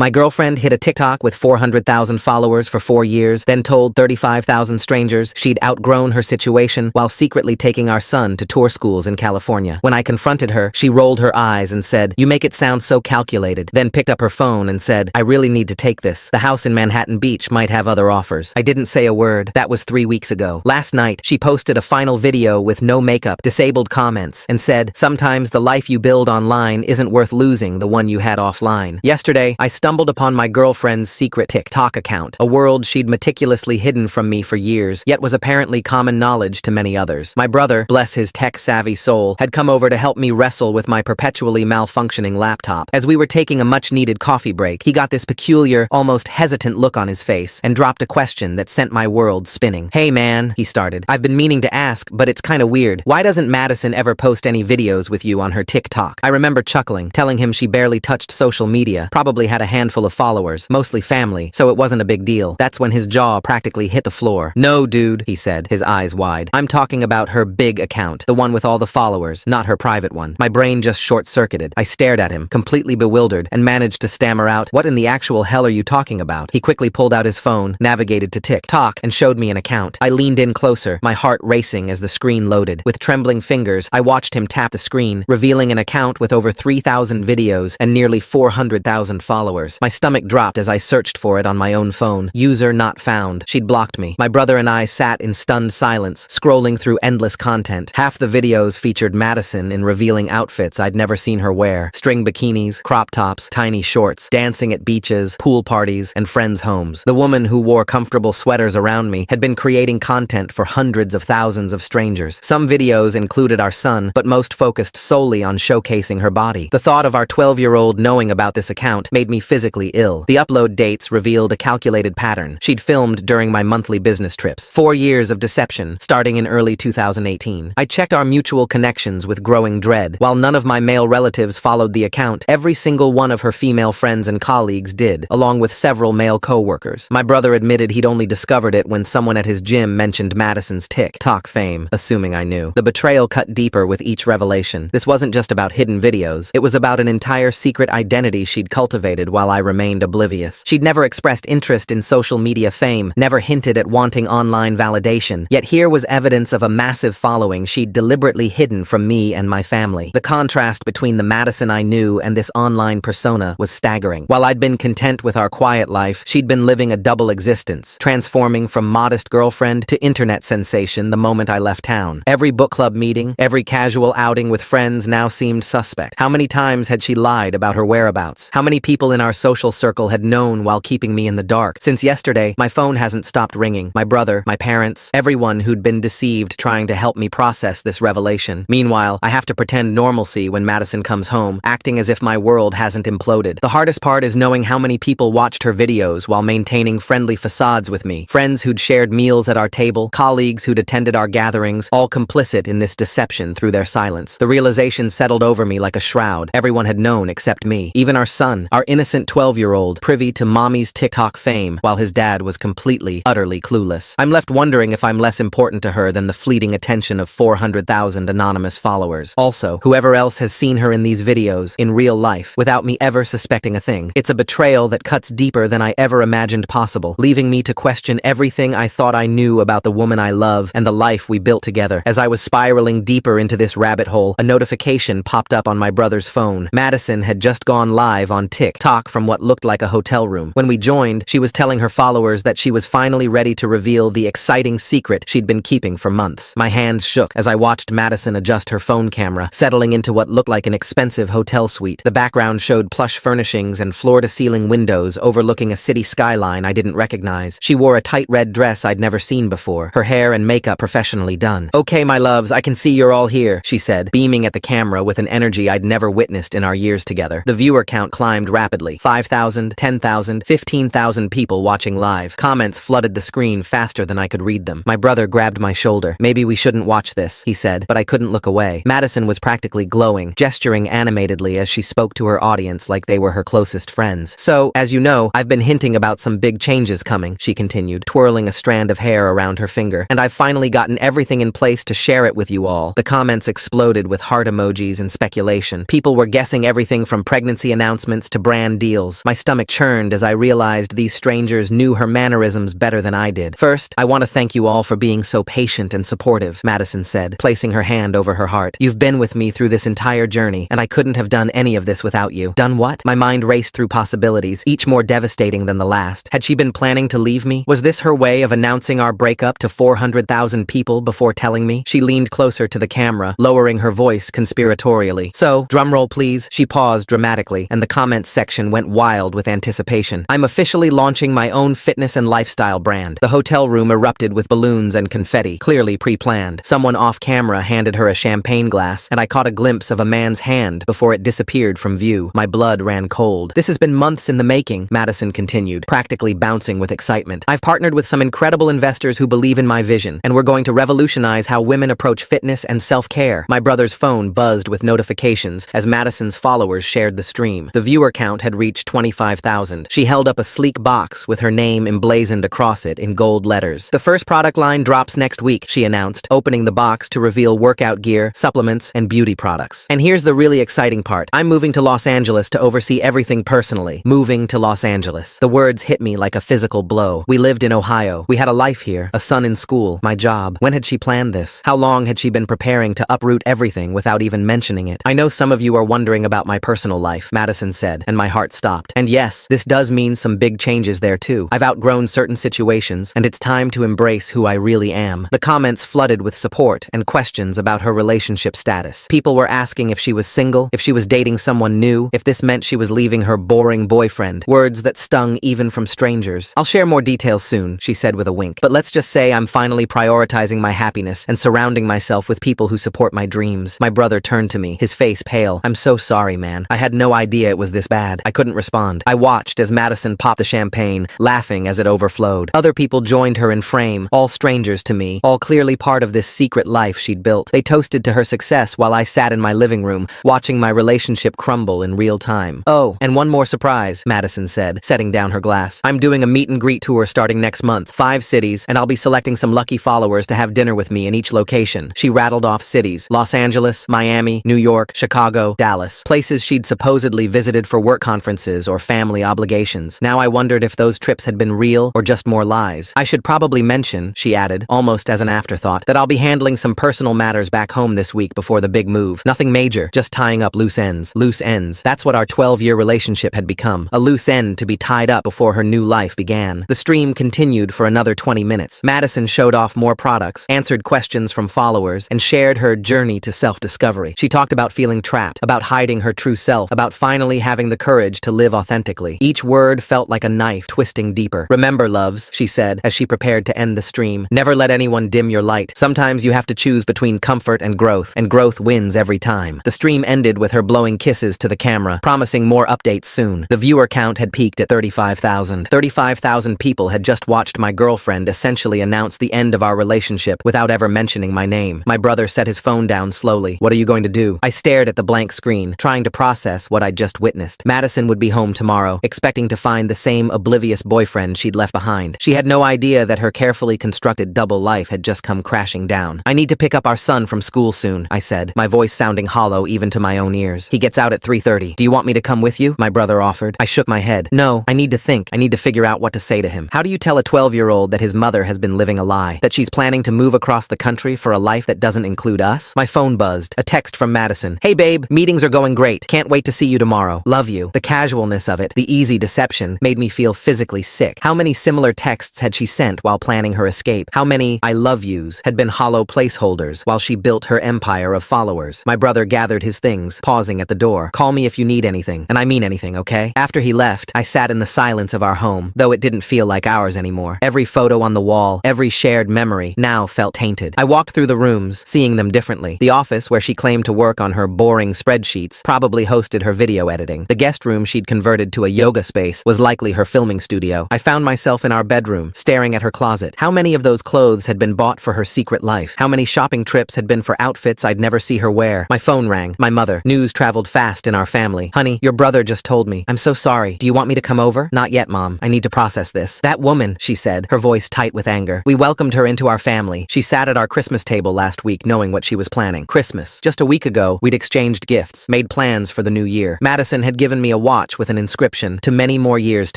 My girlfriend hit a TikTok with 400,000 followers for 4 years, then told 35,000 strangers she'd outgrown her situation while secretly taking our son to tour schools in California. When I confronted her, she rolled her eyes and said, "You make it sound so calculated," then picked up her phone and said, "I really need to take this. The house in Manhattan Beach might have other offers." I didn't say a word. That was 3 weeks ago. Last night, she posted a final video with no makeup, disabled comments, and said, "Sometimes the life you build online isn't worth losing the one you had offline." Yesterday, I stumbled upon my girlfriend's secret TikTok account, a world she'd meticulously hidden from me for years, yet was apparently common knowledge to many others. My brother, bless his tech-savvy soul, had come over to help me wrestle with my perpetually malfunctioning laptop. As we were taking a much-needed coffee break, he got this peculiar, almost hesitant look on his face and dropped a question that sent my world spinning. "Hey man," he started, "I've been meaning to ask, but it's kinda weird. Why doesn't Madison ever post any videos with you on her TikTok?" I remember chuckling, telling him she barely touched social media, probably had a handful of followers, mostly family, so it wasn't a big deal. That's when his jaw practically hit the floor. "No, dude," he said, his eyes wide. "I'm talking about her big account, the one with all the followers, not her private one." My brain just short-circuited. I stared at him, completely bewildered, and managed to stammer out, "What in the actual hell are you talking about?" He quickly pulled out his phone, navigated to TikTok, and showed me an account. I leaned in closer, my heart racing as the screen loaded. With trembling fingers, I watched him tap the screen, revealing an account with over 3,000 videos and nearly 400,000 followers. My stomach dropped as I searched for it on my own phone. User not found. She'd blocked me. My brother and I sat in stunned silence, scrolling through endless content. Half the videos featured Madison in revealing outfits I'd never seen her wear. String bikinis, crop tops, tiny shorts, dancing at beaches, pool parties, and friends' homes. The woman who wore comfortable sweaters around me had been creating content for hundreds of thousands of strangers. Some videos included our son, but most focused solely on showcasing her body. The thought of our 12-year-old knowing about this account made me physically ill. The upload dates revealed a calculated pattern she'd filmed during my monthly business trips. 4 years of deception, starting in early 2018. I checked our mutual connections with growing dread. While none of my male relatives followed the account, every single one of her female friends and colleagues did, along with several male co-workers. My brother admitted he'd only discovered it when someone at his gym mentioned Madison's TikTok fame, assuming I knew. The betrayal cut deeper with each revelation. This wasn't just about hidden videos. It was about an entire secret identity she'd cultivated while I remained oblivious. She'd never expressed interest in social media fame, never hinted at wanting online validation. Yet here was evidence of a massive following she'd deliberately hidden from me and my family. The contrast between the Madison I knew and this online persona was staggering. While I'd been content with our quiet life, she'd been living a double existence, transforming from modest girlfriend to internet sensation the moment I left town. Every book club meeting, every casual outing with friends now seemed suspect. How many times had she lied about her whereabouts? How many people in our social circle had known while keeping me in the dark? Since yesterday, my phone hasn't stopped ringing. My brother, my parents, everyone who'd been deceived trying to help me process this revelation. Meanwhile, I have to pretend normalcy when Madison comes home, acting as if my world hasn't imploded. The hardest part is knowing how many people watched her videos while maintaining friendly facades with me. Friends who'd shared meals at our table, colleagues who'd attended our gatherings, all complicit in this deception through their silence. The realization settled over me like a shroud. Everyone had known except me. Even our son, our innocent 12-year-old, privy to mommy's TikTok fame, while his dad was completely, utterly clueless. I'm left wondering if I'm less important to her than the fleeting attention of 400,000 anonymous followers. Also, whoever else has seen her in these videos, in real life, without me ever suspecting a thing. It's a betrayal that cuts deeper than I ever imagined possible, leaving me to question everything I thought I knew about the woman I love and the life we built together. As I was spiraling deeper into this rabbit hole, a notification popped up on my brother's phone. Madison had just gone live on TikTok from what looked like a hotel room. When we joined, she was telling her followers that she was finally ready to reveal the exciting secret she'd been keeping for months. My hands shook as I watched Madison adjust her phone camera, settling into what looked like an expensive hotel suite. The background showed plush furnishings and floor-to-ceiling windows overlooking a city skyline I didn't recognize. She wore a tight red dress I'd never seen before, her hair and makeup professionally done. "Okay, my loves, I can see you're all here," she said, beaming at the camera with an energy I'd never witnessed in our years together. The viewer count climbed rapidly. 5,000, 10,000, 15,000 people watching live. Comments flooded the screen faster than I could read them. My brother grabbed my shoulder. "Maybe we shouldn't watch this," he said, but I couldn't look away. Madison was practically glowing, gesturing animatedly as she spoke to her audience like they were her closest friends. "So, as you know, I've been hinting about some big changes coming," she continued, twirling a strand of hair around her finger, "and I've finally gotten everything in place to share it with you all." The comments exploded with heart emojis and speculation. People were guessing everything from pregnancy announcements to brand deals heels. My stomach churned as I realized these strangers knew her mannerisms better than I did. First, I want to thank you all for being so patient and supportive, Madison said, placing her hand over her heart. You've been with me through this entire journey, and I couldn't have done any of this without you. Done what? My mind raced through possibilities, each more devastating than the last. Had she been planning to leave me? Was this her way of announcing our breakup to 400,000 people before telling me? She leaned closer to the camera, lowering her voice conspiratorially. So, drumroll please. She paused dramatically, and the comments section went wild with anticipation. I'm officially launching my own fitness and lifestyle brand. The hotel room erupted with balloons and confetti, clearly pre-planned. Someone off camera handed her a champagne glass, and I caught a glimpse of a man's hand before it disappeared from view. My blood ran cold. This has been months in the making, Madison continued, practically bouncing with excitement. I've partnered with some incredible investors who believe in my vision, and we're going to revolutionize how women approach fitness and self-care. My brother's phone buzzed with notifications as Madison's followers shared the stream. The viewer count had reached 25,000. She held up a sleek box with her name emblazoned across it in gold letters. The first product line drops next week, she announced, opening the box to reveal workout gear, supplements, and beauty products. And here's the really exciting part. I'm moving to Los Angeles to oversee everything personally. Moving to Los Angeles. The words hit me like a physical blow. We lived in Ohio. We had a life here, a son in school, my job. When had she planned this? How long had she been preparing to uproot everything without even mentioning it? I know some of you are wondering about my personal life, Madison said, and my heart stopped. And yes, this does mean some big changes there too. I've outgrown certain situations, and it's time to embrace who I really am. The comments flooded with support and questions about her relationship status. People were asking if she was single, if she was dating someone new, if this meant she was leaving her boring boyfriend. Words that stung even from strangers. I'll share more details soon, she said with a wink. But let's just say I'm finally prioritizing my happiness and surrounding myself with people who support my dreams. My brother turned to me, his face pale. I'm so sorry, man. I had no idea it was this bad. I couldn't respond. I watched as Madison popped the champagne, laughing as it overflowed. Other people joined her in frame, all strangers to me, all clearly part of this secret life she'd built. They toasted to her success while I sat in my living room, watching my relationship crumble in real time. Oh, and one more surprise, Madison said, setting down her glass. I'm doing a meet and greet tour starting next month, 5 cities, and I'll be selecting some lucky followers to have dinner with me in each location. She rattled off cities: Los Angeles, Miami, New York, Chicago, Dallas, places she'd supposedly visited for work conferences or family obligations. Now I wondered if those trips had been real or just more lies. I should probably mention, she added, almost as an afterthought, that I'll be handling some personal matters back home this week before the big move. Nothing major, just tying up loose ends. Loose ends. That's what our 12-year relationship had become. A loose end to be tied up before her new life began. The stream continued for another 20 minutes. Madison showed off more products, answered questions from followers, and shared her journey to self-discovery. She talked about feeling trapped, about hiding her true self, about finally having the courage to live authentically. Each word felt like a knife twisting deeper. Remember, loves, she said as she prepared to end the stream, never let anyone dim your light. Sometimes you have to choose between comfort and growth wins every time. The stream ended with her blowing kisses to the camera, promising more updates soon. The viewer count had peaked at 35,000. 35,000 people had just watched my girlfriend essentially announce the end of our relationship without ever mentioning my name. My brother set his phone down slowly. What are you going to do? I stared at the blank screen, trying to process what I'd just witnessed. Madison would be home tomorrow, expecting to find the same oblivious boyfriend she'd left behind. She had no idea that her carefully constructed double life had just come crashing down. I need to pick up our son from school soon, I said, my voice sounding hollow even to my own ears. He gets out at 3:30. Do you want me to come with you? My brother offered. I shook my head. No, I need to think. I need to figure out what to say to him. How do you tell a 12-year-old that his mother has been living a lie? That she's planning to move across the country for a life that doesn't include us? My phone buzzed. A text from Madison. Hey babe, meetings are going great. Can't wait to see you tomorrow. Love you. The casualness of it, the easy deception, made me feel physically sick. How many similar texts had she sent while planning her escape? How many I love yous had been hollow placeholders while she built her empire of followers? My brother gathered his things, pausing at the door. Call me if you need anything, and I mean anything, okay? After he left, I sat in the silence of our home, though it didn't feel like ours anymore. Every photo on the wall, every shared memory, now felt tainted. I walked through the rooms, seeing them differently. The office where she claimed to work on her boring spreadsheets probably hosted her video editing. The guest room she'd converted to a yoga space was likely her filming studio. I found myself in our bedroom, staring at her closet. How many of those clothes had been bought for her secret life? How many shopping trips had been for outfits I'd never see her wear? My phone rang. My mother. News traveled fast in our family. Honey, your brother just told me. I'm so sorry. Do you want me to come over? Not yet, Mom. I need to process this. That woman, she said, her voice tight with anger. We welcomed her into our family. She sat at our Christmas table last week knowing what she was planning. Christmas. Just a week ago, we'd exchanged gifts, made plans for the new year. Madison had given me a watch with an inscription, "To many more years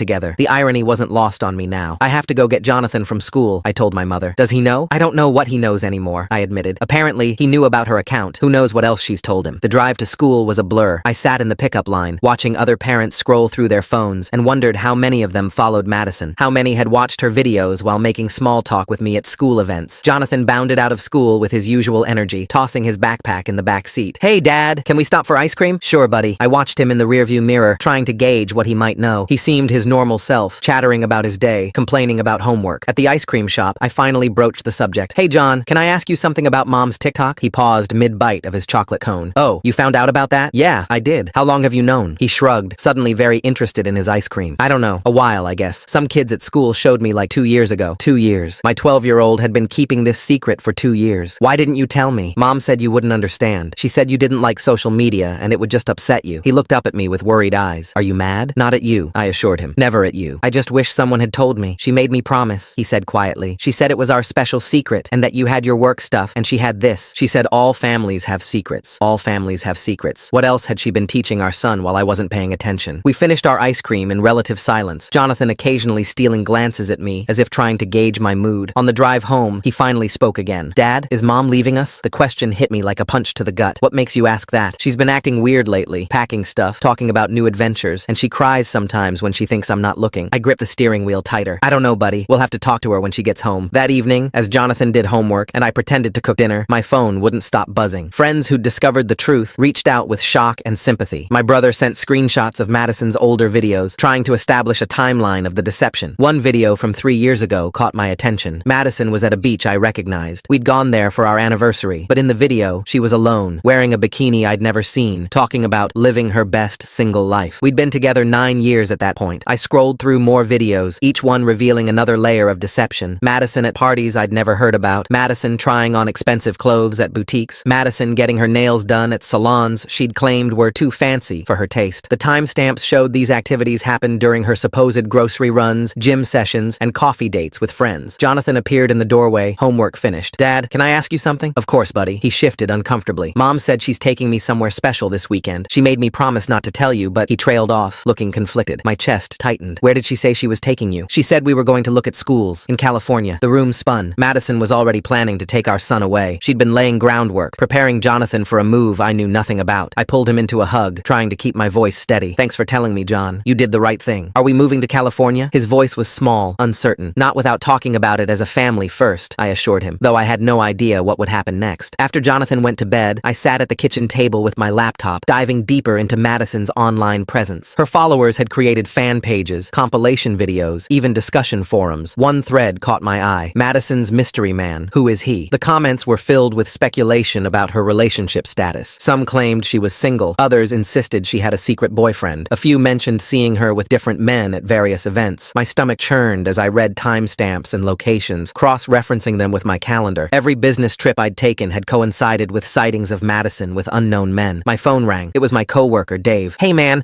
together." The irony wasn't lost on me now. "I have to go get Jonathan from school," I told my mother. "Does he know?" "I don't know what he knows anymore," I admitted. "Apparently, he knew about her account. Who knows what else she's told him." The drive to school was a blur. I sat in the pickup line, watching other parents scroll through their phones, and wondered how many of them followed Madison. How many had watched her videos while making small talk with me at school events. Jonathan bounded out of school with his usual energy, tossing his backpack in the back seat. "Hey, Dad, can we stop for ice cream?" "Sure, buddy." I watched him in the rearview mirror, trying to gauge what he might know. He seemed his normal self, chattering about his day, complaining about homework. At the ice cream shop, I finally broached the subject. "Hey, John, can I ask you something about Mom's TikTok?" He paused mid-bite of his chocolate cone. "Oh, you found out about that?" "Yeah, I did. How long have you known?" He shrugged, suddenly very interested in his ice cream. "I don't know. A while, I guess. Some kids at school showed me like 2 years ago." 2 years. My 12-year-old had been keeping this secret for 2 years. "Why didn't you tell me?" "Mom said you wouldn't understand. She said you didn't like social media and it would just upset you." He looked up at me with worried eyes. "Are you mad?" "Not at you," I assured him. "Never at you. I just wish someone had told me. She made me promise," he said quietly. "She said it was our special secret and that you had your work stuff and she had this. She said all families have secrets. All families have secrets." What else had she been teaching our son while I wasn't paying attention? We finished our ice cream in relative silence, Jonathan occasionally stealing glances at me as if trying to gauge my mood. On the drive home, he finally spoke again. "Dad, is Mom leaving us?" The question hit me like a punch to the gut. "What makes you ask that?" "She's been acting weird lately, packing stuff, talking about new adventures, and she cries sometimes when she thinks I'm not looking." I grip the steering wheel tighter. "I don't know, buddy. We'll have to talk to her when she gets home." That evening, as Jonathan did homework and I pretended to cook dinner, my phone wouldn't stop buzzing. Friends who'd discovered the truth reached out with shock and sympathy. My brother sent screenshots of Madison's older videos, trying to establish a timeline of the deception. One video from 3 years ago caught my attention. Madison was at a beach I recognized. We'd gone there for our anniversary, but in the video, she was alone, wearing a bikini I'd never seen, talking about living her best single life. We'd been together 9 years at that point. I scrolled through more videos, each one revealing another layer of deception. Madison at parties I'd never heard about. Madison trying on expensive clothes at boutiques. Madison getting her nails done at salons she'd claimed were too fancy for her taste. The timestamps showed these activities happened during her supposed grocery runs, gym sessions, and coffee dates with friends. Jonathan appeared in the doorway, homework finished. "Dad, can I ask you something?" "Of course, buddy." He shifted uncomfortably. "Mom said she's taking me somewhere special this weekend. She made me promise not to tell you, but..." He trailed off, looking conflicted. My chest tightened. "Where did she say she was taking you?" "She said we were going to look at schools in California." The room spun. Madison was already planning to take our son away. She'd been laying groundwork, preparing Jonathan for a move I knew nothing about. I pulled him into a hug, trying to keep my voice steady. "Thanks for telling me, John. You did the right thing. Are we moving to California?" His voice was small, uncertain. "Not without talking about it as a family first," I assured him, though I had no idea what would happen next. After Jonathan went to bed, I sat at the kitchen table with my laptop, diving deeper into Madison's online presence. Her followers had created fan pages, compilation videos, even discussion forums. One thread caught my eye. "Madison's mystery man. Who is he?" The comments were filled with speculation about her relationship status. Some claimed she was single. Others insisted she had a secret boyfriend. A few mentioned seeing her with different men at various events. My stomach churned as I read timestamps and locations, cross-referencing them with my calendar. Every business trip I'd taken had coincided with sightings of Madison with unknown men. My phone rang. It was my coworker, Dave. "Hey man,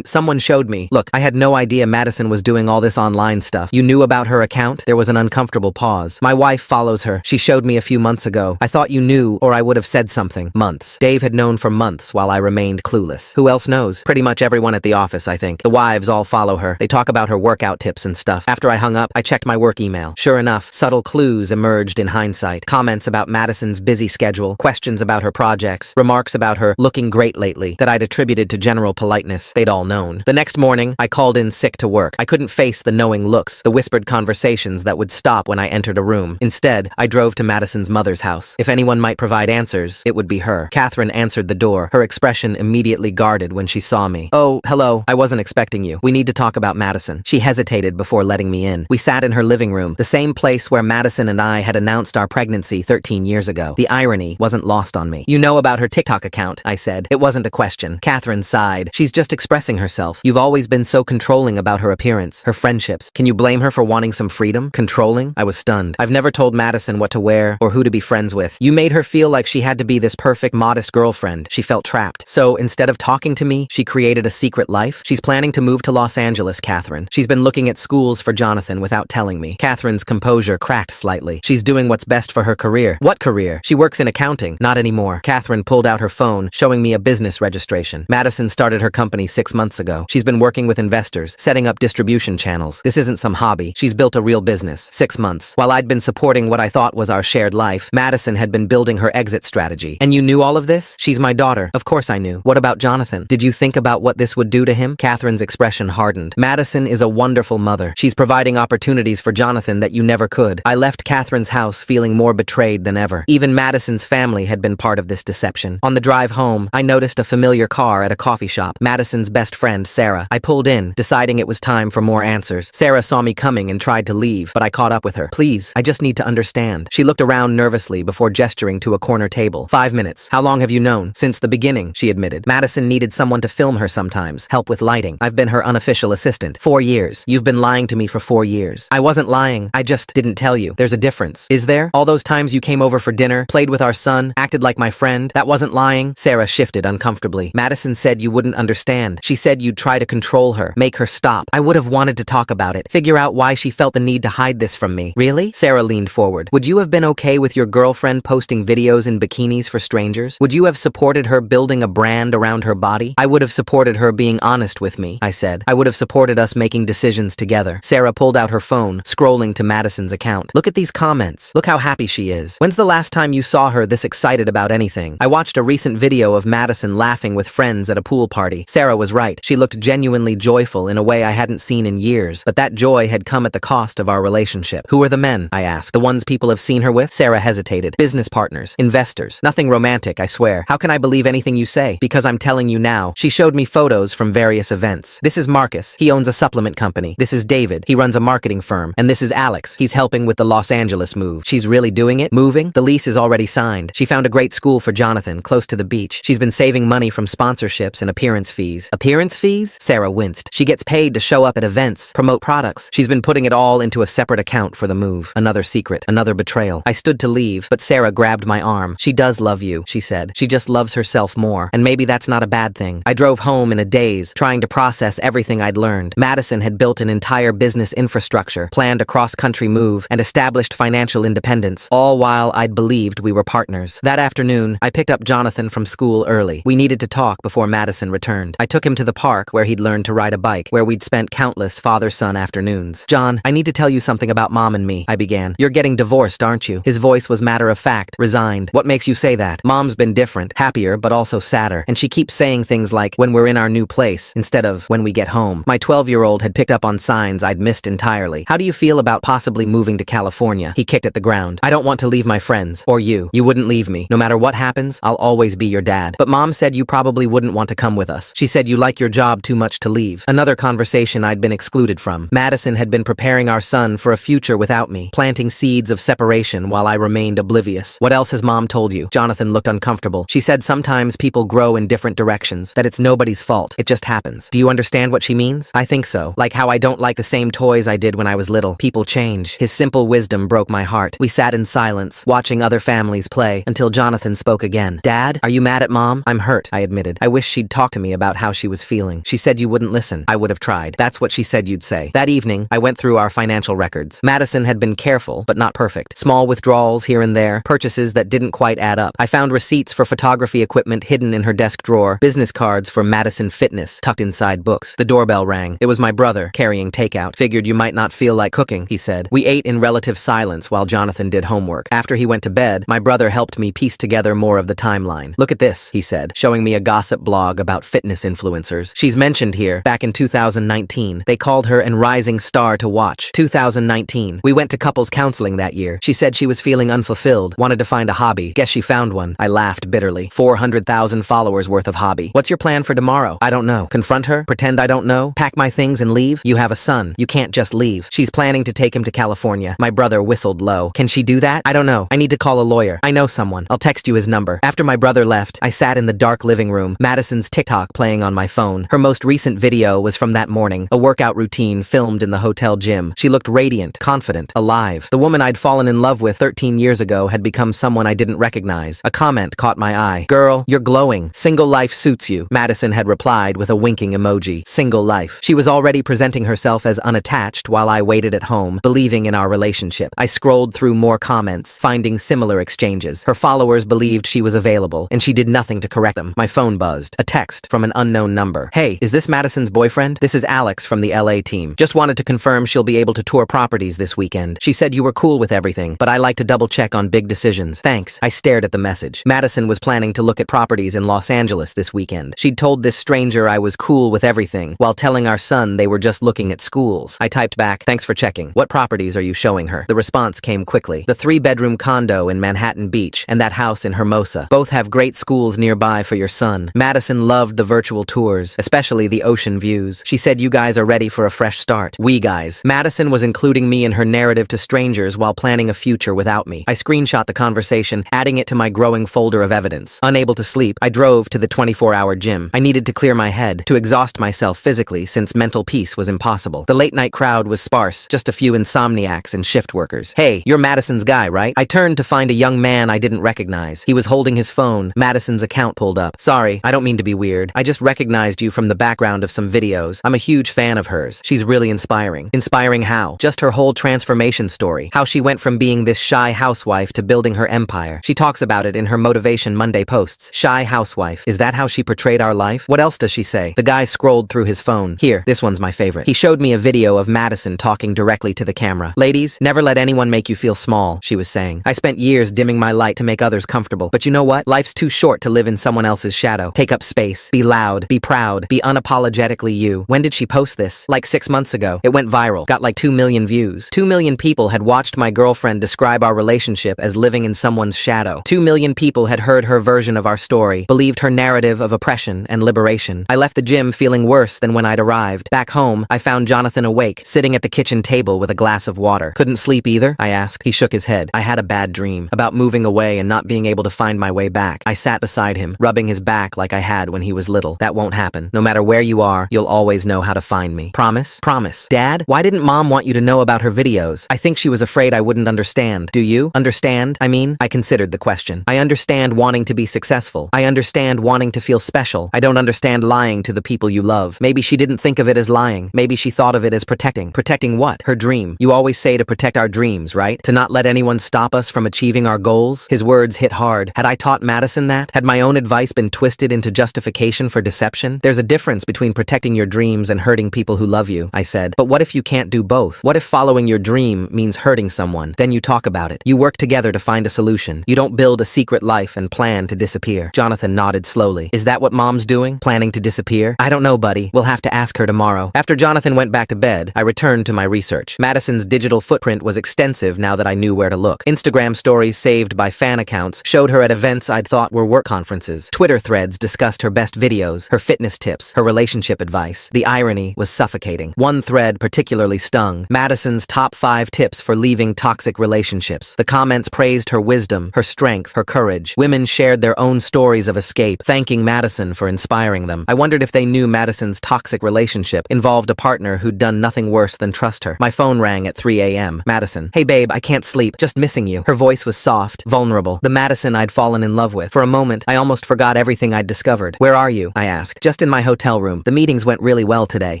someone showed me. Look, I had no idea Madison was doing all this online stuff." "You knew about her account?" There was an uncomfortable pause. "My wife follows her. She showed me a few months ago. I thought you knew, or I would have said something." Months. Dave had known for months while I remained clueless. Who else knows? Pretty much everyone at the office, I think. The wives all follow her. They talk about her workout tips and stuff. After I hung up, I checked my work email. Sure enough, subtle clues emerged in hindsight. Comments about Madison's busy schedule, questions about her projects, remarks about her looking great lately that I'd attributed to general politeness. They'd all known. The next morning, I called in sick to work. I couldn't face the knowing looks, the whispered conversations that would stop when I entered a room. Instead, I drove to Madison's mother's house. If anyone might provide answers, it would be her. Catherine answered the door, her expression immediately guarded when she saw me. "Oh, hello. I wasn't expecting you. We need to talk about Madison." She hesitated before letting me in. We sat in her living room, the same place where Madison and I had announced our pregnancy 13 years ago. The irony wasn't lost on me. "You know about her TikTok account," I said. It wasn't a question. Catherine sighed. "She's just expressing herself. You've always been so controlling about her appearance, her friendships. Can you blame her for wanting some freedom? Controlling?" I was stunned. "I've never told Madison what to wear or who to be friends with. You made her feel like she had to be this perfect, modest girlfriend. She felt trapped. So instead of talking to me, she created a secret life. She's planning to move to Los Angeles, Catherine. She's been looking at schools for Jonathan without telling me." Catherine's composure cracked slightly. "She's doing what's best for her career." "What career?" "She works in accounting." "Not anymore." Catherine pulled out her phone, showing me a business registration. Madison started her company 6 months ago. She's been working with investors, setting up distribution channels. This isn't some hobby. She's built a real business. 6 months. While I'd been supporting what I thought was our shared life, Madison had been building her exit strategy. And you knew all of this? She's my daughter. Of course I knew. What about Jonathan? Did you think about what this would do to him? Catherine's expression hardened. Madison is a wonderful mother. She's providing opportunities for Jonathan that you never could. I left Catherine's house feeling more betrayed than ever. Even Madison's family had been part of this deception. On the drive home, I noticed a familiar car at a coffee shop. Madison's best friend, Sarah. I pulled in, deciding it was time for more answers. Sarah saw me coming and tried to leave, but I caught up with her. Please, I just need to understand. She looked around nervously before gesturing to a corner table. 5 minutes. How long have you known? Since the beginning, she admitted. Madison needed someone to film her sometimes, help with lighting. I've been her unofficial assistant. 4 years. You've been lying to me for 4 years. I wasn't lying. I just didn't tell you. There's a difference. Is there? All those times you came over for dinner, played with our son, acted like my friend, that wasn't lying? Sarah shifted uncomfortably. Madison said you wouldn't understand. She said you'd try to control her, make her stop. I would have wanted to talk about it, figure out why she felt the need to hide this from me. Really? Sarah leaned forward. Would you have been okay with your girlfriend posting videos in bikinis for strangers? Would you have supported her building a brand around her body? I would have supported her being honest with me, I said. I would have supported us making decisions together. Sarah pulled out her phone, scrolling to Madison's account. Look at these comments. Look how happy she is. When's the last time you saw her this excited about anything? I watched a recent video of Madison laughing with friends at a pool party. Sarah was right. She looked genuinely joyful in a way I hadn't seen in years, but that joy had come at the cost of our relationship. Who are the men? I asked. The ones people have seen her with? Sarah hesitated. Business partners. Investors. Nothing romantic, I swear. How can I believe anything you say? Because I'm telling you now. She showed me photos from various events. This is Marcus. He owns a supplement company. This is David. He runs a marketing firm. And this is Alex. He's helping with the Los Angeles move. She's really doing it? Moving? The lease is already signed. She found a great school for Jonathan, close to the beach. She's been saving money from sponsorships and appearance fees. Appearance fees? Sarah winced. She gets paid to show up at events, promote products. She's been putting it all into a separate account for the move. Another secret. Another betrayal. I stood to leave, but Sarah grabbed my arm. She does love you, she said. She just loves herself more. And maybe that's not a bad thing. I drove home in a daze, trying to process everything I'd learned. Madison had built an entire business infrastructure, planned a cross-country move, and established financial independence, all while I'd believed we were partners. That afternoon, I picked up Jonathan from school early. We needed to talk before Madison returned. I took him to the park where he'd learned to ride a bike, where we'd spent countless father-son afternoons. John, I need to tell you something about Mom and me, I began. You're getting divorced, aren't you? His voice was matter-of-fact, resigned. What makes you say that? Mom's been different, happier, but also sadder. And she keeps saying things like, when we're in our new place, instead of when we get home. My 12-year-old had picked up on signs I'd missed entirely. How do you feel about possibly moving to California? He kicked at the ground. I don't want to leave my friends, or you. You wouldn't leave me. No matter what happens, I'll always be your dad. But Mom said you probably wouldn't want to come with us. She said you like your job too much to leave. Another conversation I'd been excluded from. Madison had been preparing our son for a future without me, planting seeds of separation while I remained oblivious. What else has Mom told you? Jonathan looked uncomfortable. She said sometimes people grow in different directions, that it's nobody's fault. It just happens. Do you understand what she means? I think so. Like how I don't like the same toys I did when I was little. People change. His simple wisdom broke my heart. We sat in silence, watching other families play, until Jonathan spoke again. Dad, are you mad at Mom? I'm hurt, I admitted. I wish she'd talk to me about how she was feeling. She said you wouldn't listen. I would have tried. That's what she said you'd say. That evening, I went through our financial records. Madison had been careful, but not perfect. Small withdrawals here and there, purchases that didn't quite add up. I found receipts for photography equipment hidden in her desk drawer, business cards for Madison Fitness tucked inside books. The doorbell rang. It was my brother, carrying takeout. Figured you might not feel like cooking, he said. We ate in relative silence while Jonathan did homework. After he went to bed, my brother helped me piece together more of the timeline. Look at this, he said, showing me a gossip blog about fitness influencers. She's mentioned here, back in 2019. They called her an rising star to watch. 2019. We went to couples counseling that year. She said she was feeling unfulfilled, wanted to find a hobby. Guess she found one. I laughed bitterly. 400,000 followers worth of hobby. What's your plan for tomorrow? I don't know. Confront her? Pretend I don't know? Pack my things and leave? You have a son. You can't just leave. She's planning to take him to California. My brother whistled low. Can she do that? I don't know. I need to call a lawyer. I know someone. I'll text you his number. After my brother left, I sat in the dark living room, Madison's TikTok playing on my phone. Her most recent video was from that morning, a workout routine filmed in the hotel gym. She looked radiant, confident, alive. The woman I'd fallen in love with 13 years ago had become someone I didn't recognize. A comment caught my eye. Girl, you're glowing. Single life suits you. Madison had replied with a winking emoji. Single life. She was already presenting herself as unattached while I waited at home, believing in our relationship. I scrolled through more comments, finding similar exchanges. Her followers believed she was available, and she did nothing to correct them. My phone buzzed. A text from an unknown number. Hey, is this Madison's boyfriend? This is Alex from the LA team. Just wanted to confirm she'll be able to tour properties this weekend. She said you were cool with everything, but I like to double check on big decisions. Thanks. I stared at the message. Madison was planning to look at properties in Los Angeles this weekend. She'd told this stranger I was cool with everything, while telling our son they were just looking at schools. I typed back, thanks for checking. What properties are you showing her? The response came quickly. The 3-bedroom condo in Manhattan Beach and that house in Hermosa. Both have great schools nearby for your son. Madison loved the virtual tours, especially the ocean views. She said you guys are ready for a fresh start. We guys. Madison was including me in her narrative to strangers while planning a future without me. I screenshot the conversation, adding it to my growing folder of evidence. Unable to sleep, I drove to the 24-hour gym. I needed to clear my head, to exhaust myself physically since mental peace was impossible. The late-night crowd was sparse, just a few insomniacs and shift workers. Hey, you're Madison's guy, right? I turned to find a young man I didn't recognize. He was holding his phone. Madison's account pulled up. Sorry, I don't mean to be weird. I just recognized you from the background of some videos. I'm a huge fan of hers. She's really inspiring. Inspiring how? Just her whole transformation story. How she went from being this shy housewife to building her empire. She talks about it in her Motivation Monday posts. Shy housewife. Is that how she portrayed our life? What else does she say? The guy scrolled through his phone. Here, this one's my favorite. He showed me a video of Madison talking directly to the camera. Ladies, never let anyone make you feel small, she was saying. I spent years dimming my light to make others comfortable. But you know what? Life's too short to live in someone else's shadow. Take up space. Be loud. Be proud. Be unapologetically you. When did she post this? Like 6 months ago. It went viral. Got like 2 million views. 2 million people had watched my girlfriend describe our relationship as living in someone's shadow. 2 million people had heard her version of our story, believed her narrative of oppression and liberation. I left the gym feeling worse than when I'd arrived. Back home, I found Jonathan awake, sitting at the kitchen table with a glass of water. Couldn't sleep either? I asked. He shook his head. I had a bad dream about moving away and not being able to find my way back. I sat beside him, rubbing his back like I had when he was little. That won't happen. No matter where you are, you'll always know how to find me. Promise? Promise. Dad, why didn't Mom want you to know about her videos? I think she was afraid I wouldn't understand. Do you? Understand? I considered the question. I understand wanting to be successful. I understand wanting to feel special. I don't understand lying to the people you love. Maybe she didn't think of it as lying. Maybe she thought of it as protecting. Protecting what? Her dream. You always say to protect our dreams, right? To not let anyone stop us from achieving our goals? His words hit hard. Had I taught Madison that? Had my own advice been twisted into justification for deception? There's a difference between protecting your dreams and hurting people who love you, I said. But what if you can't do both? What if following your dream means hurting someone? Then you talk about it. You work together to find a solution. You don't build a secret life and plan to disappear. Jonathan nodded slowly. Is that what Mom's doing? Planning to disappear? I don't know, buddy. We'll have to ask her tomorrow. After Jonathan went back to bed, I returned to my research. Madison's digital footprint was extensive now that I knew where to look. Instagram stories saved by fan accounts showed her at events I'd thought were work conferences. Twitter threads discussed her best videos, her fitness tips, her relationship advice. The irony was suffocating. One thread particularly stung. Madison's top 5 tips for leaving toxic relationships. The comments praised her wisdom, her strength, her courage. Women shared their own stories of escape, thanking Madison for inspiring them. I wondered if they knew Madison's toxic relationship involved a partner who'd done nothing worse than trust her. My phone rang at 3 a.m. Madison. Hey babe, I can't sleep. Just missing you. Her voice was soft, vulnerable. The Madison I'd fallen in love with. For a moment, I almost forgot everything I'd discovered. Where are you? I asked. Just in my hotel room. The meetings went really well today.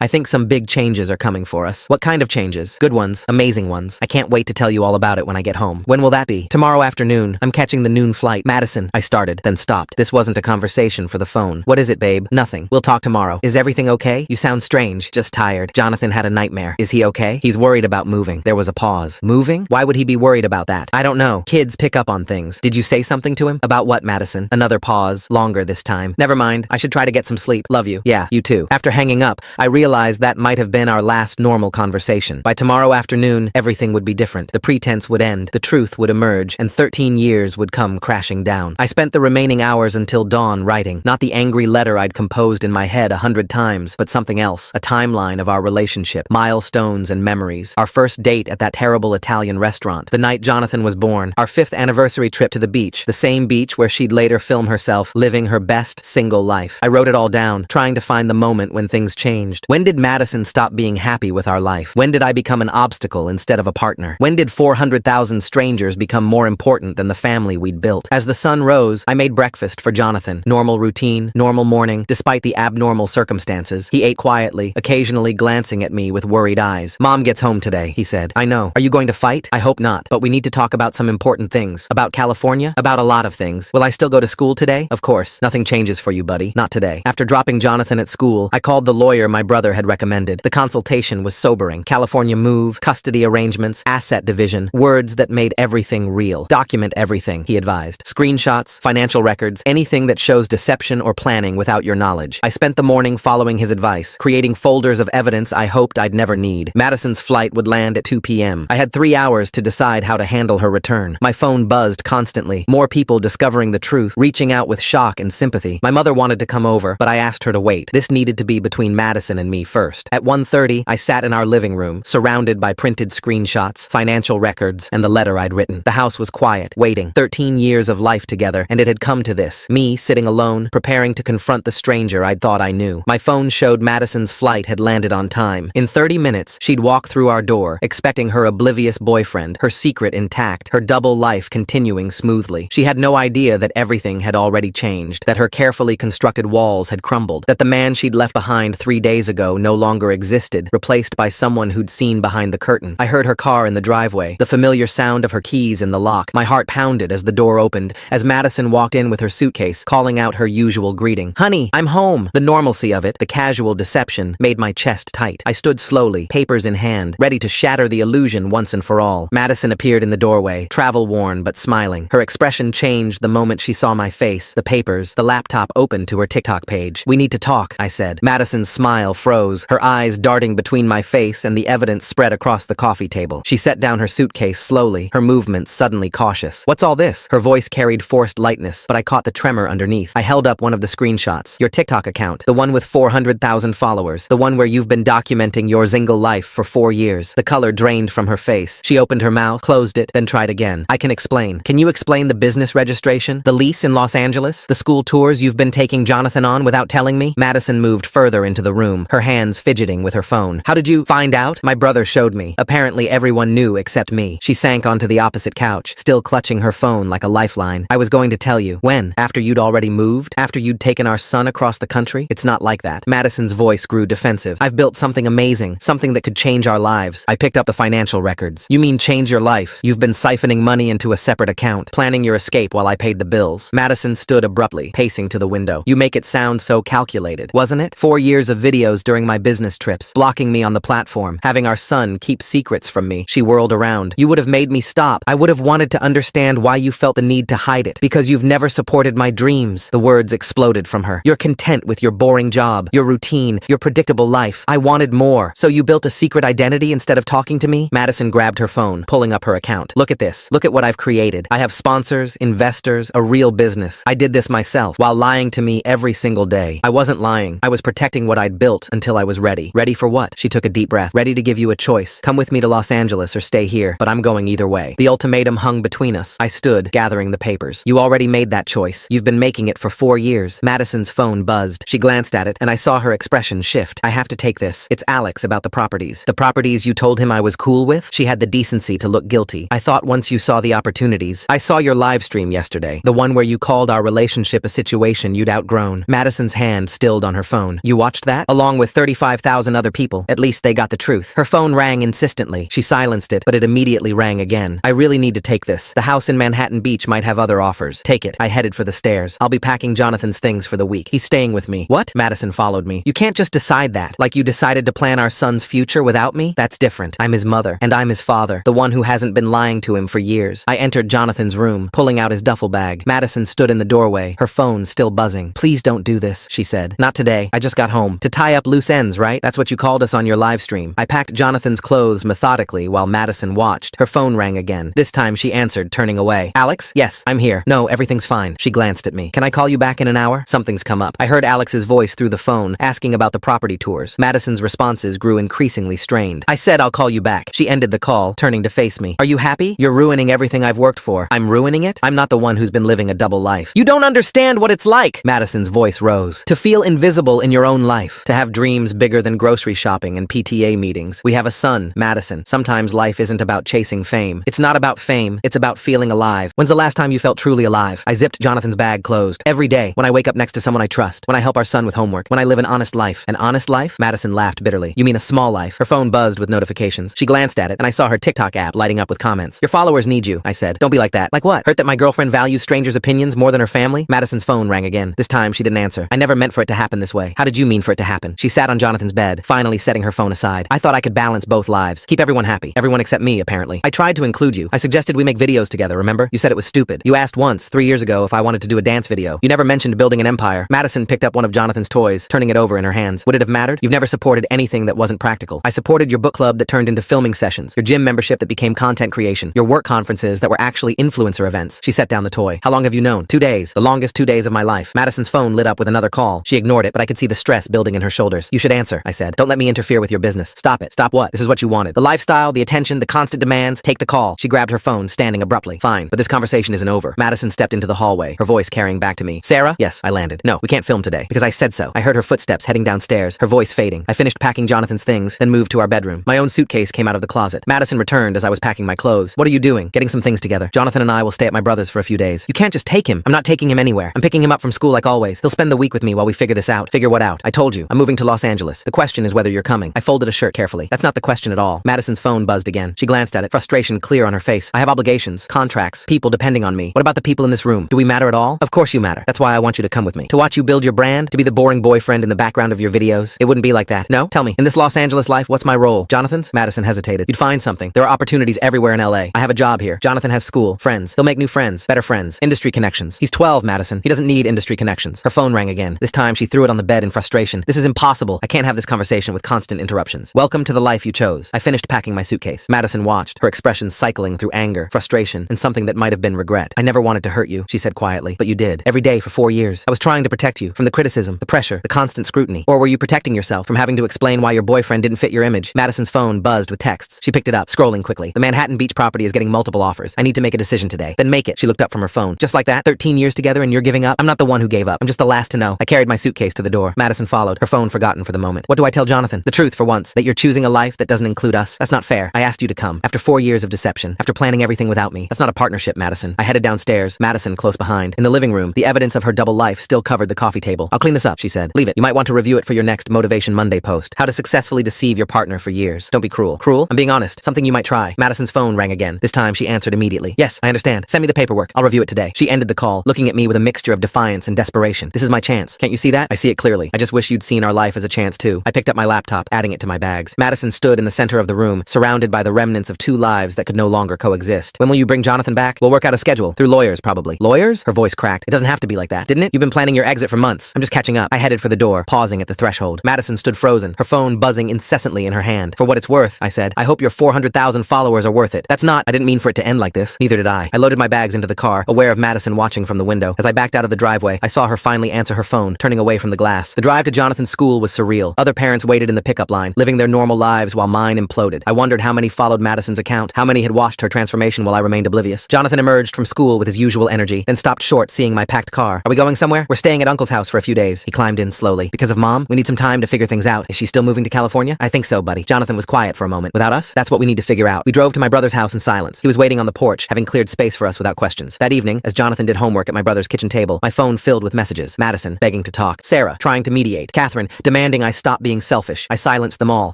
I think some big changes are coming for us. What kind of changes? Good ones. Amazing ones. I can't wait to tell you all about it when I get home. When will that be? Tomorrow afternoon. I'm catching the noon flight. Madison. I started, then stopped. This wasn't a conversation for the phone. What is it, babe? Nothing. We'll talk tomorrow. Is everything okay? You sound strange. Just tired. Jonathan had a nightmare. Is he okay? He's worried about moving. There was a pause. Moving? Why would he be worried about that? I don't know. Kids pick up on things. Did you say something to him? About what, Madison? Another pause. Longer this time. Never mind. I should try to get some sleep. Love you. Yeah, you too. After hanging up, I realized that might have been our last normal conversation. By tomorrow afternoon, everything would be different. The pretense would end. The truth would emerge, and 13 years would come crashing down. I spent the remaining hours until dawn writing. Not the angry letter I'd composed in my head 100 times, but something else. A timeline of our relationship. Milestones and memories. Our first date at that terrible Italian restaurant. The night Jonathan was born. Our 5th anniversary trip to the beach. The same beach where she'd later film herself living her best single life. I wrote it all down, trying to find the moment when things changed. When did Madison stop being happy with our life? When did I become an obstacle instead of a partner? When did 400,000 strangers become more important than the family we'd built? As the sun rose, I made breakfast for Jonathan. Normal routine, normal morning. Despite the abnormal circumstances, he ate quietly, occasionally glancing at me with worried eyes. Mom gets home today, he said. I know. Are you going to fight? I hope not. But we need to talk about some important things. About California? About a lot of things. Will I still go to school today? Of course. Nothing changes for you, buddy. Not today. After dropping Jonathan at school, I called the lawyer my brother had recommended. The consultation was sobering. California move, custody arrangements, asset division, words that made everything real. Document everything, he advised. Screenshots, financial records, anything that shows deception or planning without your knowledge. I spent the morning following his advice, creating folders of evidence I hoped I'd never need. Madison's flight would land at 2 p.m. I had 3 hours to decide how to handle her return. My phone buzzed constantly. More people discovering the truth, reaching out with shock and sympathy. My mother wanted to come over, but I asked her to wait. This needed to be between Madison and me first. At 1:30, I sat in our living room, surrounded by printed screenshots, financial records, and the letter I'd written. The house was quiet, waiting. 13 years of life together, and it had come to this. Me, sitting alone, preparing to confront the stranger I'd thought I knew. My phone showed Madison's flight had landed on time. In 30 minutes, she'd walk through our door, expecting her oblivious boyfriend, her secret intact, her double life continuing smoothly. She had no idea that everything had already changed, that her carefully constructed walls had crumbled, that the man she'd left behind 3 days ago no longer existed, replaced by someone who'd seen behind the curtain. I heard her car in the driveway, the familiar sound of her keys in the lock. My heart pounded as the door opened, as Madison walked in with her suitcase, calling out her usual greeting. "Honey, I'm home." The normalcy of it, the casual deception, made my chest tight. I stood slowly, papers in hand, ready to shatter the illusion once and for all. Madison appeared in the doorway, travel-worn but smiling. Her expression changed the moment she saw my face, the papers, the laptop open to her TikTok page. "We need to talk," I said. Madison's smile froze, her eyes darting between my face and the evidence spread across the coffee table. She set down her suitcase slowly, her movements suddenly cautious. "What's all this?" Her voice carried forced lightness, but I caught the tremor underneath. I held up one of the screenshots. "Your TikTok account, the one with 400,000 followers, the one where you've been documenting your single life for 4 years." The color drained from her face. She opened her mouth, closed it, then tried again. "I can explain. Can you explain the business registration, the lease in Los Angeles, the school tours you've been taking Jonathan on without telling me?" Madison moved further into the room, her hands fidgeting with her phone. "How did you find out?" "My brother showed me. Apparently everyone knew except me." She sank onto the opposite couch, still clutching her phone like a lifeline. "I was going to tell you." "When? After you'd already moved? After you'd taken our son across the country?" "It's not like that." Madison's voice grew defensive. "I've built something amazing, something that could change our lives." I picked up the financial records. "You mean change your life? You've been siphoning money into a separate account, planning your escape while I paid the bills." Madison stood abruptly, pacing to the window. "You make it sound so calculated, wasn't it? 4 years of videos during my business trips, blocking me on the platform, having our son keep secrets from me." She whirled around. "You would have made me stop. I would have wanted to understand why you felt the need to hide it. Because you've never supported my dreams." The words exploded from her. "You're content with your boring job, your routine, your predictable life. I wanted more. So you built a secret identity instead of talking to me?" Madison grabbed her phone, pulling up her account. "Look at this. Look at what I've created. I have sponsors, investors, a real business. I did this myself, while lying to me every single day. I wasn't lying. I was protecting what I'd built until I was ready." "Ready for what?" She took a deep breath. "Ready to give you a choice. Come with me to Los Angeles or stay here, but I'm going either way." The ultimatum hung between us. I stood, gathering the papers. "You already made that choice. You've been making it for 4 years." Madison's phone buzzed. She glanced at it, and I saw her expression shift. "I have to take this. It's Alex about the properties." "The properties you told him I was cool with?" She had the decency to look guilty. "I thought once you saw the opportunities." "I saw your live stream yesterday, the one where you called our relationship a situation you'd outgrown." Madison's hand stilled on her phone. "You watched that? Along with 35,000 other people. At least they got the truth." Her phone rang insistently. She silenced it, but it immediately rang again. "I really need to take this. The house in Manhattan Beach might have other offers." "Take it." I headed for the stairs. "I'll be packing Jonathan's things for the week. He's staying with me." "What?" Madison followed me. "You can't just decide that, like you decided to plan our son's future without me? That's different. I'm his mother, and I'm his father, the one who hasn't been lying to him for years." I entered Jonathan's room, pulling out his duffel bag. Madison stood in the doorway, her phone still buzzing. "Please don't do this," she said. "Not today. I just got home. To tie up loose ends, right? That's what you called us on your live stream." I packed Jonathan's clothes methodically while Madison watched. Her phone rang again. This time she answered, turning away. "Alex? Yes, I'm here." "No, everything's fine." She glanced at me. "Can I call you back in an hour? Something's come up." I heard Alex's voice through the phone, asking about the property tours. Madison's responses grew increasingly strained. "I said I'll call you back." She ended the call, turning to face me. "Are you happy? You're ruining everything I've worked for." "I'm ruining it? I'm not the one who's been living a double life." "You don't understand what it's like!" Madison's voice rose. "To feel invisible in your own life. To have dreams bigger than grocery shopping and PTA meetings. We have a son, Madison. Sometimes life isn't about chasing fame. It's not about fame. It's about feeling alive. When's the last time you felt truly alive?" I zipped Jonathan's bag closed. "Every day. When I wake up next to someone I trust. When I help our son with homework. When I live an honest life." "An honest life?" Madison laughed bitterly. "You mean a small life?" Her phone buzzed with notifications. She glanced at it, and I saw her TikTok app lighting up with comments. "Your followers need you," I said. "Don't be like that." "Like what?" "Hurt that my girlfriend values strangers' opinions more than her family?" Madison's phone rang again. This time, time, she didn't answer. I never meant for it to happen this way. How did you mean for it to happen? She sat on Jonathan's bed, finally setting her phone aside. I thought I could balance both lives. Keep everyone happy. Everyone except me, apparently. I tried to include you. I suggested we make videos together, remember? You said it was stupid. You asked once, 3 years ago, if I wanted to do a dance video. You never mentioned building an empire. Madison picked up one of Jonathan's toys, turning it over in her hands. Would it have mattered? You've never supported anything that wasn't practical. I supported your book club that turned into filming sessions, your gym membership that became content creation, your work conferences that were actually influencer events. She set down the toy. How long have you known? 2 days. The longest 2 days of my life. Madison's phone lit up with another call. She ignored it, but I could see the stress building in her shoulders. You should answer, I said. Don't let me interfere with your business. Stop it. Stop what? This is what you wanted. The lifestyle, the attention, the constant demands. Take the call. She grabbed her phone, standing abruptly. Fine, but this conversation isn't over. Madison stepped into the hallway, her voice carrying back to me. Sarah? Yes, I landed. No, we can't film today. Because I said so. I heard her footsteps heading downstairs, her voice fading. I finished packing Jonathan's things, then moved to our bedroom. My own suitcase came out of the closet. Madison returned as I was packing my clothes. What are you doing? Getting some things together. Jonathan and I will stay at my brother's for a few days. You can't just take him. I'm not taking him anywhere. I'm picking him up from school like always. He'll spend the week with me while we figure this out. Figure what out? I told you. I'm moving to Los Angeles. The question is whether you're coming. I folded a shirt carefully. That's not the question at all. Madison's phone buzzed again. She glanced at it, frustration clear on her face. I have obligations, contracts, people depending on me. What about the people in this room? Do we matter at all? Of course you matter. That's why I want you to come with me. To watch you build your brand, to be the boring boyfriend in the background of your videos. It wouldn't be like that. No? Tell me, in this Los Angeles life, what's my role? Jonathan's? Madison hesitated. You'd find something. There are opportunities everywhere in LA. I have a job here. Jonathan has school, friends. He'll make new friends, better friends, industry connections. He's 12, Madison. He doesn't need industry connections. Her phone rang again. This time she threw it on the bed in frustration. This is impossible. I can't have this conversation with constant interruptions. Welcome to the life you chose. I finished packing my suitcase. Madison watched, her expression cycling through anger, frustration, and something that might have been regret. I never wanted to hurt you, she said quietly, but you did. Every day for 4 years. I was trying to protect you from the criticism, the pressure, the constant scrutiny. Or were you protecting yourself from having to explain why your boyfriend didn't fit your image? Madison's phone buzzed with texts. She picked it up, scrolling quickly. The Manhattan Beach property is getting multiple offers. I need to make a decision today. Then make it. She looked up from her phone. Just like that? 13 years together and you're giving up? I'm not the one who gave up. I'm just the last to know. I carried my suitcase to the door. Madison followed, her phone forgotten for the moment. What do I tell Jonathan? The truth for once. That you're choosing a life that doesn't include us. That's not fair. I asked you to come. After 4 years of deception. After planning everything without me. That's not a partnership, Madison. I headed downstairs, Madison close behind. In the living room, the evidence of her double life still covered the coffee table. I'll clean this up, she said. Leave it. You might want to review it for your next Motivation Monday post. How to successfully deceive your partner for years. Don't be cruel. Cruel? I'm being honest. Something you might try. Madison's phone rang again. This time she answered immediately. Yes, I understand. Send me the paperwork. I'll review it today. She ended the call, looking at me with a mixture of defiance and desperation. This is my chance. Can't you see that? I see it clearly. I just wish you'd seen our life as a chance too. I picked up my laptop, adding it to my bags. Madison stood in the center of the room, surrounded by the remnants of 2 lives that could no longer coexist. When will you bring Jonathan back? We'll work out a schedule. Through lawyers, probably. Lawyers? Her voice cracked. It doesn't have to be like that, didn't it? You've been planning your exit for months. I'm just catching up. I headed for the door, pausing at the threshold. Madison stood frozen, her phone buzzing incessantly in her hand. For what it's worth, I said. I hope your 400,000 followers are worth it. That's not. I didn't mean for it to end like this. Neither did I. I loaded my bags into the car, aware of Madison watching from the window. As I backed out of the driveway, I saw her finally answer her phone, turning away from the glass. The drive to Jonathan's school was surreal. Other parents waited in the pickup line, living their normal lives while mine imploded. I wondered how many followed Madison's account, how many had watched her transformation while I remained oblivious. Jonathan emerged from school with his usual energy, then stopped short seeing my packed car. Are we going somewhere? We're staying at Uncle's house for a few days. He climbed in slowly. Because of Mom, we need some time to figure things out. Is she still moving to California? I think so, buddy. Jonathan was quiet for a moment. Without us? That's what we need to figure out. We drove to my brother's house in silence. He was waiting on the porch, having cleared space for us without questions. That evening, as Jonathan did homework at my brother's kitchen table, my phone filled with messages. Madison, begging to talk. Sarah, trying to mediate. Catherine, demanding I stop being selfish. I silenced them all.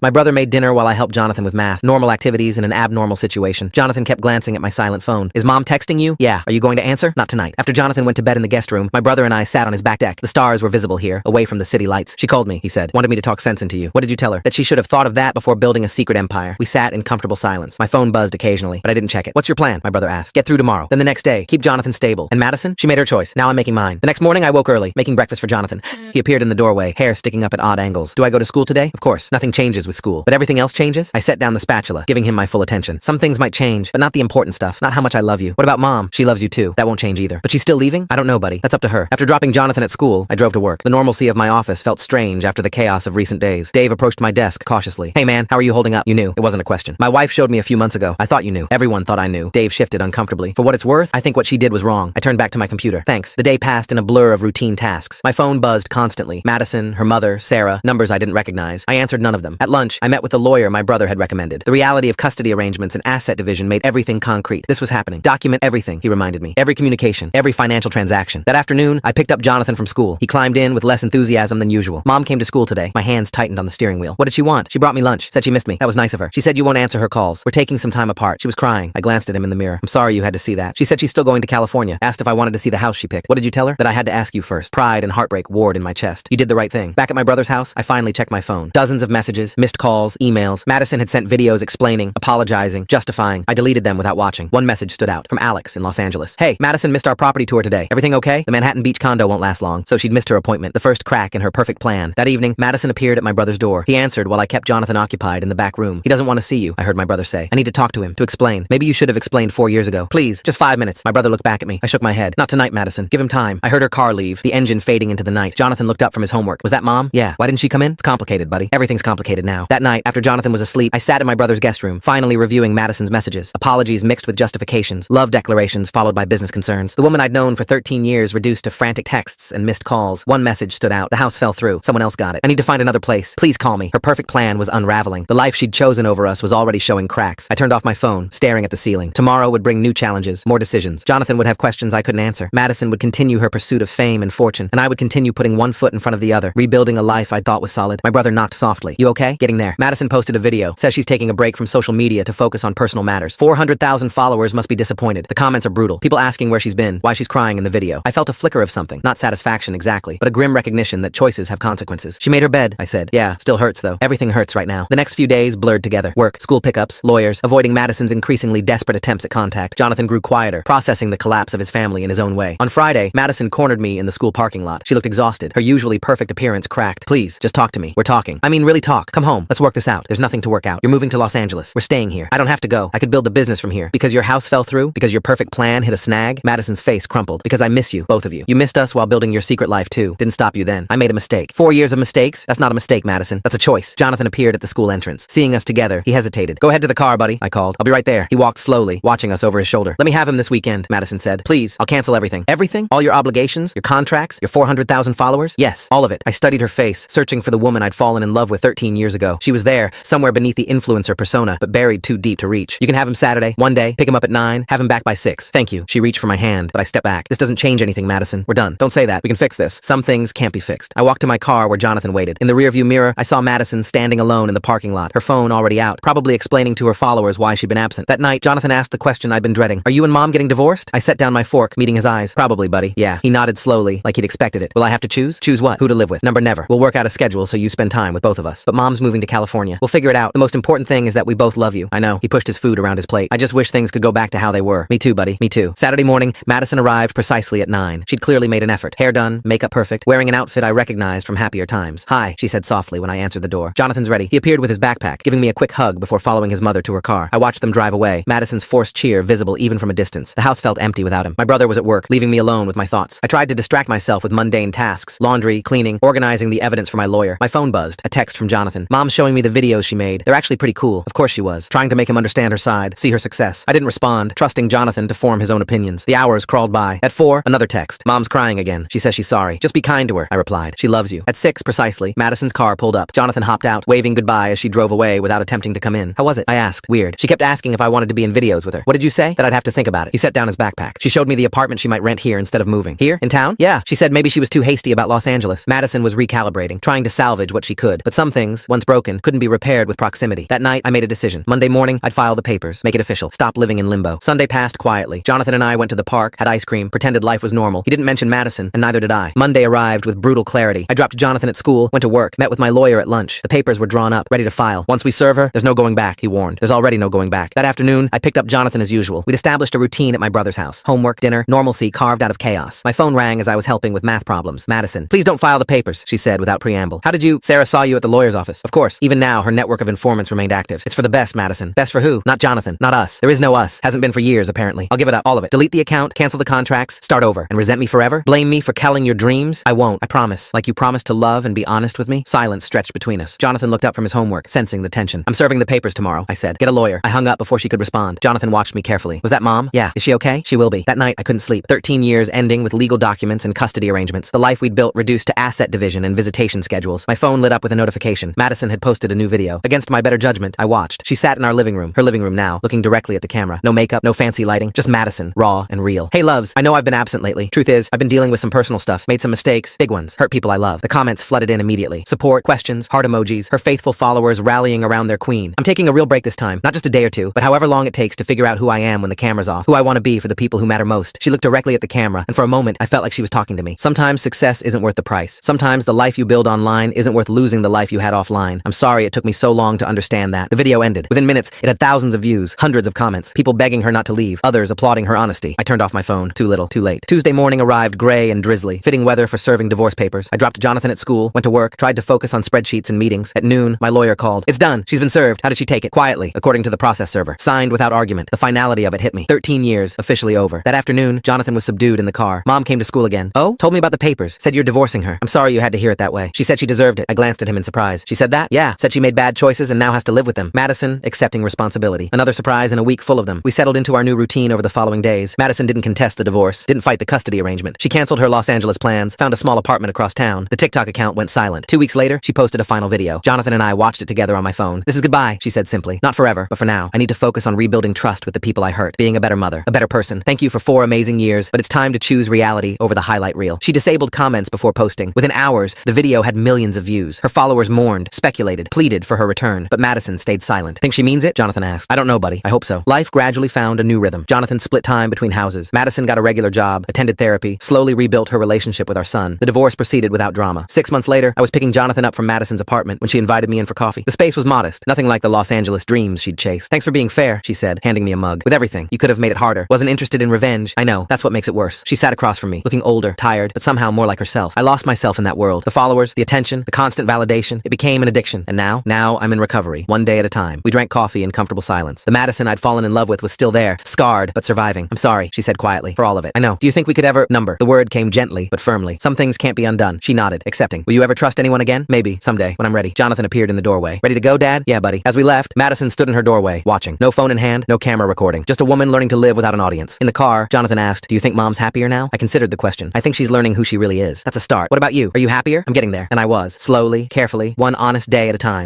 My brother made dinner while I helped Jonathan with math, normal activities in an abnormal situation. Jonathan kept glancing at my silent phone. Is Mom texting you? Yeah. Are you going to answer? Not tonight. After Jonathan went to bed in the guest room, my brother and I sat on his back deck. The stars were visible here, away from the city lights. She called me, he said. Wanted me to talk sense into you. What did you tell her? That she should have thought of that before building a secret empire. We sat in comfortable silence. My phone buzzed occasionally, but I didn't check it. What's your plan? My brother asked. Get through tomorrow. Then the next day, keep Jonathan stable. And Madison? She made her choice. Now I'm making mine. The next morning, I woke early, making breakfast for Jonathan. He appeared in the doorway, hair sticking up at odd angles. Do I go to school today? Of course. Nothing changes with school. But everything else changes? I set down the spatula, giving him my full attention. Some things might change, but not the important stuff. Not how much I love you. What about Mom? She loves you too. That won't change either. But she's still leaving? I don't know, buddy. That's up to her. After dropping Jonathan at school, I drove to work. The normalcy of my office felt strange after the chaos of recent days. Dave approached my desk cautiously. Hey man, how are you holding up? You knew. It wasn't a question. My wife showed me a few months ago. I thought you knew. Everyone thought I knew. Dave shifted uncomfortably. For what it's worth, I think what she did was wrong. I turned back to my computer. Thanks. The day passed in a blur of routine tasks. My phone buzzed constantly. Madison, her mother, Sarah, numbers I didn't recognize. I answered none of them. At lunch, I met with the lawyer my brother had recommended. The reality of custody arrangements and asset division made everything concrete. This was happening. Document everything, he reminded me. Every communication, every financial transaction. That afternoon, I picked up Jonathan from school. He climbed in with less enthusiasm than usual. Mom came to school today. My hands tightened on the steering wheel. What did she want? She brought me lunch. Said she missed me. That was nice of her. She said you won't answer her calls. We're taking some time apart. She was crying. I glanced at him in the mirror. I'm sorry you had to see that. She said she's still going to California. Asked if I wanted to see the house she picked. What did you tell her? That I had to ask you you first. Pride and heartbreak warred in my chest. You did the right thing. Back at my brother's house, I finally checked my phone. Dozens of messages, missed calls, emails. Madison had sent videos explaining, apologizing, justifying. I deleted them without watching. One message stood out, from Alex in Los Angeles. Hey, Madison missed our property tour today. Everything okay? The Manhattan Beach condo won't last long, so she'd missed her appointment. The first crack in her perfect plan. That evening, Madison appeared at my brother's door. He answered while I kept Jonathan occupied in the back room. He doesn't want to see you, I heard my brother say. I need to talk to him, to explain. Maybe you should have explained 4 years ago. Please, just 5 minutes. My brother looked back at me. I shook my head. Not tonight, Madison. Give him time. I heard her car leave, the engine fading into the night. Jonathan looked up from his homework. Was that Mom? Yeah. Why didn't she come in? It's complicated, buddy. Everything's complicated now. That night, after Jonathan was asleep, I sat in my brother's guest room, finally reviewing Madison's messages. Apologies mixed with justifications. Love declarations followed by business concerns. The woman I'd known for 13 years reduced to frantic texts and missed calls. One message stood out. The house fell through. Someone else got it. I need to find another place. Please call me. Her perfect plan was unraveling. The life she'd chosen over us was already showing cracks. I turned off my phone, staring at the ceiling. Tomorrow would bring new challenges, more decisions. Jonathan would have questions I couldn't answer. Madison would continue her pursuit of fame and fortune, and I would continue putting one foot in front of the other, rebuilding a life I thought was solid. My brother knocked softly. You okay? Getting there. Madison posted a video. Says she's taking a break from social media to focus on personal matters. 400,000 followers must be disappointed. The comments are brutal. People asking where she's been, why she's crying in the video. I felt a flicker of something. Not satisfaction exactly, but a grim recognition that choices have consequences. She made her bed, I said. Yeah, still hurts though. Everything hurts right now. The next few days blurred together. Work, school pickups, lawyers, avoiding Madison's increasingly desperate attempts at contact. Jonathan grew quieter, processing the collapse of his family in his own way. On Friday, Madison cornered me in the school parking lot. She looked exhausted, her usually perfect appearance cracked. Please, just talk to me. We're talking. I mean, really talk. Come home. Let's work this out. There's nothing to work out. You're moving to Los Angeles. We're staying here. I don't have to go. I could build the business from here. Because your house fell through? Because your perfect plan hit a snag? Madison's face crumpled. Because I miss you, both of you. You missed us while building your secret life too. Didn't stop you then. I made a mistake. 4 years of mistakes? That's not a mistake, Madison. That's a choice. Jonathan appeared at the school entrance. Seeing us together, he hesitated. Go ahead to the car, buddy, I called. I'll be right there. He walked slowly, watching us over his shoulder. Let me have him this weekend, Madison said. Please, I'll cancel everything. Everything? All your obligations? Your contracts? Your 400,000 followers? Yes, all of it. I studied her face, searching for the woman I'd fallen in love with 13 years ago. She was there, somewhere beneath the influencer persona, but buried too deep to reach. You can have him Saturday, one day, pick him up at 9, have him back by 6. Thank you. She reached for my hand, but I stepped back. This doesn't change anything, Madison. We're done. Don't say that. We can fix this. Some things can't be fixed. I walked to my car where Jonathan waited. In the rearview mirror, I saw Madison standing alone in the parking lot, her phone already out, probably explaining to her followers why she'd been absent. That night, Jonathan asked the question I'd been dreading. Are you and Mom getting divorced? I set down my fork, meeting his eyes. Probably, buddy. Yeah. He nodded slowly, like he'd expected it. Will I have to choose? Choose what? Who to live with? Number never. We'll work out a schedule so you spend time with both of us. But Mom's moving to California. We'll figure it out. The most important thing is that we both love you. I know. He pushed his food around his plate. I just wish things could go back to how they were. Me too, buddy. Me too. Saturday morning, Madison arrived precisely at 9. She'd clearly made an effort. Hair done, makeup perfect, wearing an outfit I recognized from happier times. Hi, she said softly when I answered the door. Jonathan's ready. He appeared with his backpack, giving me a quick hug before following his mother to her car. I watched them drive away, Madison's forced cheer visible even from a distance. The house felt empty without him. My brother was at work, leaving me alone with my thoughts. I tried to distract myself with mundane tasks, laundry, cleaning, organizing the evidence for my lawyer. My phone buzzed. A text from Jonathan. Mom's showing me the videos she made. They're actually pretty cool. Of course she was. Trying to make him understand her side, see her success. I didn't respond, trusting Jonathan to form his own opinions. The hours crawled by. At 4, another text. Mom's crying again. She says she's sorry. Just be kind to her, I replied. She loves you. At 6 precisely, Madison's car pulled up. Jonathan hopped out, waving goodbye as she drove away without attempting to come in. How was it? I asked. Weird. She kept asking if I wanted to be in videos with her. What did you say? That I'd have to think about it. He set down his backpack. She showed me the apartment she might rent here instead of moving. Here? In town? Yeah. She said maybe she was too hasty about Los Angeles. Madison was recalibrating, trying to salvage what she could. But some things, once broken, couldn't be repaired with proximity. That night, I made a decision. Monday morning, I'd file the papers, make it official, stop living in limbo. Sunday passed quietly. Jonathan and I went to the park, had ice cream, pretended life was normal. He didn't mention Madison, and neither did I. Monday arrived with brutal clarity. I dropped Jonathan at school, went to work, met with my lawyer at lunch. The papers were drawn up, ready to file. Once we serve her, there's no going back, he warned. There's already no going back. That afternoon, I picked up Jonathan as usual. We'd established a routine at my brother's house. Homework, dinner, normalcy carved out of chaos. My phone rang as I was helping with math problems. Madison, please don't file the papers, she said without preamble. How did you? Sarah saw you at the lawyer's office. Of course. Even now, her network of informants remained active. It's for the best, Madison. Best for who? Not Jonathan. Not us. There is no us. Hasn't been for years, apparently. I'll give it up. All of it. Delete the account, cancel the contracts, start over, and resent me forever? Blame me for killing your dreams? I won't. I promise. Like you promised to love and be honest with me? Silence stretched between us. Jonathan looked up from his homework, sensing the tension. I'm serving the papers tomorrow, I said. Get a lawyer. I hung up before she could respond. Jonathan watched me carefully. Was that Mom? Yeah. Is she okay? She will be. That night, I couldn't sleep. 13 years ending with legal documents and custody arrangements. The life we'd built reduced to asset division and visitation schedules. My phone lit up with a notification. Madison had posted a new video. Against my better judgment, I watched. She sat in our living room, her living room now, looking directly at the camera. No makeup, no fancy lighting, just Madison, raw and real. Hey loves, I know I've been absent lately. Truth is, I've been dealing with some personal stuff, made some mistakes, big ones, hurt people I love. The comments flooded in immediately. Support, questions, heart emojis, her faithful followers rallying around their queen. I'm taking a real break this time, not just a day or two, but however long it takes to figure out who I am when the camera's off, who I want to be for the people who matter most. She looked directly at the camera, and for a moment, I felt like she was was talking to me. Sometimes success isn't worth the price. Sometimes the life you build online isn't worth losing the life you had offline. I'm sorry it took me so long to understand that. The video ended. Within minutes, it had thousands of views, hundreds of comments, people begging her not to leave, others applauding her honesty. I turned off my phone. Too little, too late. Tuesday morning arrived gray and drizzly, fitting weather for serving divorce papers. I dropped Jonathan at school, went to work, tried to focus on spreadsheets and meetings. At noon, my lawyer called. It's done. She's been served. How did she take it? Quietly, according to the process server. Signed without argument. The finality of it hit me. 13 years, officially over. That afternoon, Jonathan was subdued in the car. Mom came to school again. Oh? Told me about the papers. Said you're divorcing her. I'm sorry you had to hear it that way. She said she deserved it. I glanced at him in surprise. She said that? Yeah. Said she made bad choices and now has to live with them. Madison, accepting responsibility. Another surprise in a week full of them. We settled into our new routine over the following days. Madison didn't contest the divorce, didn't fight the custody arrangement. She canceled her Los Angeles plans, found a small apartment across town. The TikTok account went silent. 2 weeks later, she posted a final video. Jonathan and I watched it together on my phone. This is goodbye, she said simply. Not forever, but for now. I need to focus on rebuilding trust with the people I hurt, being a better mother, a better person. Thank you for 4 amazing years, but it's time to choose reality over the highlight reel. She disabled comments before posting. Within hours, the video had millions of views. Her followers mourned, speculated, pleaded for her return, but Madison stayed silent. Think she means it? Jonathan asked. I don't know, buddy. I hope so. Life gradually found a new rhythm. Jonathan split time between houses. Madison got a regular job, attended therapy, slowly rebuilt her relationship with our son. The divorce proceeded without drama. 6 months later, I was picking Jonathan up from Madison's apartment when she invited me in for coffee. The space was modest, nothing like the Los Angeles dreams she'd chased. Thanks for being fair, she said, handing me a mug. With everything, you could have made it harder. Wasn't interested in revenge. I know, that's what makes it worse. She sat across from me, looking older, tired, but somehow more like herself. I lost myself in that world. The followers, the attention, the constant validation. It became an addiction. And now I'm in recovery, one day at a time. We drank coffee in comfortable silence. The Madison I'd fallen in love with was still there, scarred, but surviving. I'm sorry, she said quietly, for all of it. I know. Do you think we could ever... Number. The word came gently, but firmly. Some things can't be undone. She nodded, accepting. Will you ever trust anyone again? Maybe, someday, when I'm ready. Jonathan appeared in the doorway. Ready to go, Dad? Yeah, buddy. As we left, Madison stood in her doorway, watching. No phone in hand, no camera recording. Just a woman learning to live without an audience. In the car, Jonathan asked, do you think Mom's happier now? I considered the question. I think she's learning who she really is. That's a start. What about you? Are you happier? I'm getting there. And I was. Slowly, carefully, one honest day at a time.